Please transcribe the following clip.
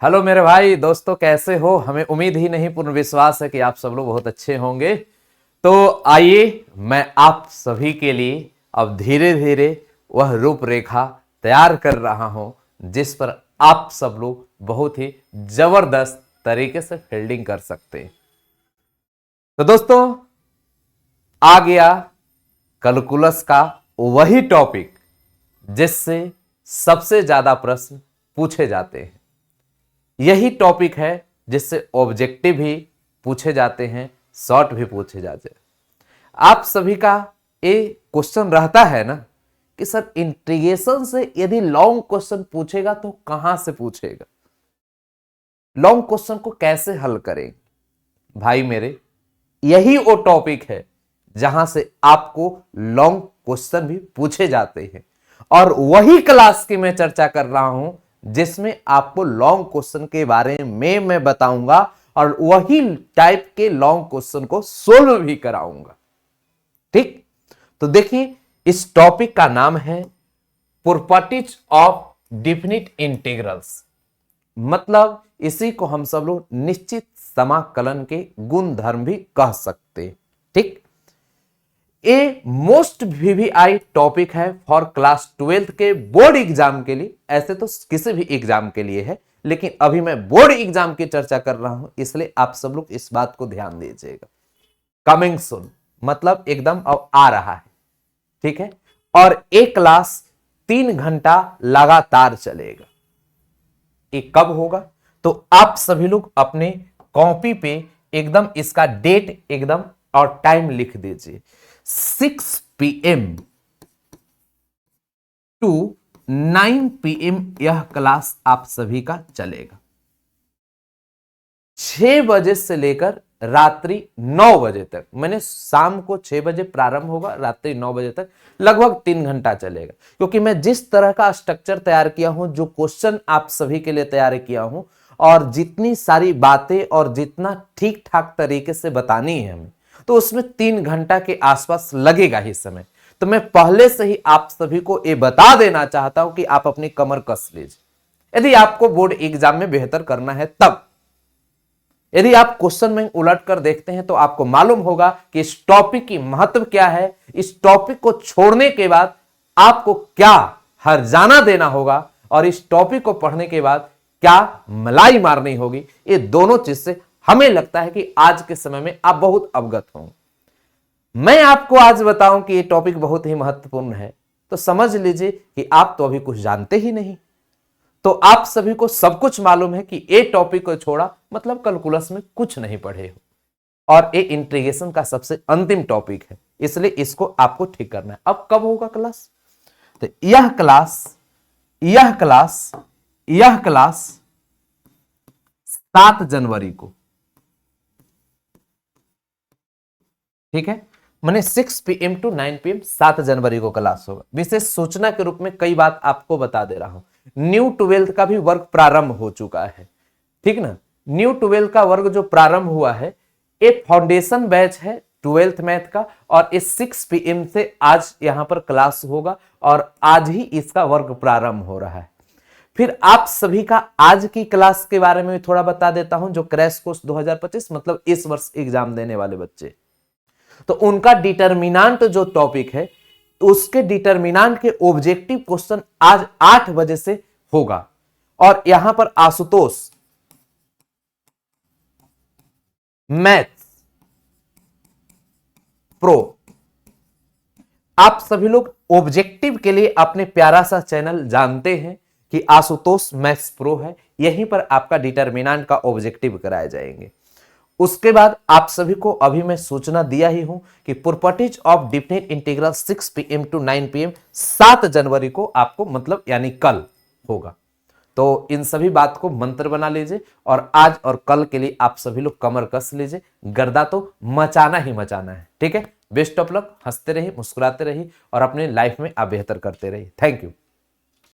Hello मेरे भाई दोस्तों, कैसे हो? हमें उम्मीद ही नहीं पूर्ण विश्वास है कि आप सब लोग बहुत अच्छे होंगे। तो आइए मैं आप सभी के लिए अब धीरे धीरे वह रूपरेखा तैयार कर रहा हूं जिस पर आप सब लोग बहुत ही जबरदस्त तरीके से फील्डिंग कर सकते हैं। तो दोस्तों, आ गया कैलकुलस का वही टॉपिक जिससे सबसे ज्यादा प्रश्न पूछे जाते हैं। यही टॉपिक है जिससे ऑब्जेक्टिव भी पूछे जाते हैं, शॉर्ट भी पूछे जाते हैं। आप सभी का ये क्वेश्चन रहता है ना कि सर इंटीग्रेशन से यदि लॉन्ग क्वेश्चन पूछेगा तो कहां से पूछेगा, लॉन्ग क्वेश्चन को कैसे हल करेंगे। भाई मेरे, यही वो टॉपिक है जहां से आपको लॉन्ग क्वेश्चन भी पूछे जाते हैं और वही क्लास की मैं चर्चा कर रहा हूं जिसमें आपको लॉन्ग क्वेश्चन के बारे में मैं बताऊंगा और वही टाइप के लॉन्ग क्वेश्चन को सोल्व भी कराऊंगा। ठीक, तो देखिए इस टॉपिक का नाम है प्रॉपर्टीज ऑफ डेफिनिट इंटीग्रल्स। मतलब इसी को हम सब लोग निश्चित समाकलन के गुण धर्म भी कह सकते हैं। ठीक, ए मोस्ट वीवीआई टॉपिक है फॉर क्लास 12th के बोर्ड एग्जाम के लिए। ऐसे तो किसी भी एग्जाम के लिए है, लेकिन अभी मैं बोर्ड एग्जाम की चर्चा कर रहा हूं, इसलिए आप सब लोग इस बात को ध्यान दीजिएगा। कमिंग सुन मतलब एकदम अब आ रहा है। ठीक है, और एक क्लास 3 घंटा लगातार चलेगा। ये कब होगा? तो आप सभी लोग अपने कॉपी पे एकदम इसका डेट एकदम और टाइम लिख दीजिए। 6 PM टू 9 PM यह क्लास आप सभी का चलेगा। 6 बजे से लेकर रात्रि 9 बजे तक, मैंने शाम को 6 बजे प्रारंभ होगा, रात्रि 9 बजे तक, लगभग 3 घंटा चलेगा। क्योंकि मैं जिस तरह का स्ट्रक्चर तैयार किया हूं, जो क्वेश्चन आप सभी के लिए तैयार किया हूं और जितनी सारी बातें और जितना ठीक ठाक तरीके से बतानी है हमें, तो उसमें 3 घंटा के आसपास लगेगा ही समय। तो मैं पहले से ही आप सभी को यह बता देना चाहता हूं कि आप अपनी कमर कस लीजिए यदि आपको बोर्ड एग्जाम में बेहतर करना है। तब यदि आप क्वेश्चन में उलट कर देखते हैं तो आपको मालूम होगा कि इस टॉपिक की महत्व क्या है, इस टॉपिक को छोड़ने के बाद आपको क्या हर्जाना देना होगा और इस टॉपिक को पढ़ने के बाद क्या मलाई मारनी होगी। ये दोनों चीज से हमें लगता है कि आज के समय में आप बहुत अवगत होंगे। मैं आपको आज बताऊं कि ये टॉपिक बहुत ही महत्वपूर्ण है, तो समझ लीजिए कि आप तो अभी कुछ जानते ही नहीं। तो आप सभी को सब कुछ मालूम है कि ये टॉपिक को छोड़ा मतलब कैलकुलस में कुछ नहीं पढ़े हो और ये इंटीग्रेशन का सबसे अंतिम टॉपिक है, इसलिए इसको आपको ठीक करना है। अब कब होगा क्लास? तो यह क्लास 7 जनवरी को, ठीक है, मैंने 6 PM टू 9 PM 7 जनवरी को क्लास होगा। विशेष सूचना के रूप में कई बात आपको बता दे रहा हूं। न्यू 12th का भी वर्ग प्रारंभ हो चुका है, ठीक ना। न्यू 12th का वर्ग जो प्रारंभ हुआ है, एक फाउंडेशन बैच है 12th मैथ का और इस 6 PM से आज यहां पर क्लास होगा और आज ही इसका वर्ग प्रारंभ हो रहा है। फिर आप सभी का आज की क्लास के बारे में थोड़ा बता देता हूं। जो क्रैश कोर्स 2025 मतलब इस वर्ष एग्जाम देने वाले बच्चे, तो उनका डिटर्मिनेंट जो टॉपिक है, उसके डिटर्मिनेंट के ऑब्जेक्टिव क्वेश्चन आज 8 बजे से होगा और यहां पर आशुतोष मैथ्स प्रो, आप सभी लोग ऑब्जेक्टिव के लिए अपने प्यारा सा चैनल जानते हैं कि आशुतोष मैथ्स प्रो है। यहीं पर आपका डिटर्मिनेंट का ऑब्जेक्टिव कराए जाएंगे। उसके बाद आप सभी को अभी मैं सूचना दिया ही हूं कि properties of definite integral 6 PM to 9 PM 7 जनवरी को आपको मतलब यानी कल होगा। तो इन सभी बात को मंत्र बना लीजिए और आज और कल के लिए आप सभी लोग कमर कस लीजिए। गर्दा तो मचाना ही मचाना है, ठीक है। बेस्ट ऑफ लक, हंसते रहिए, मुस्कुराते रहिए और अपने लाइफ में आप बेहतर करते रहिए। Thank you.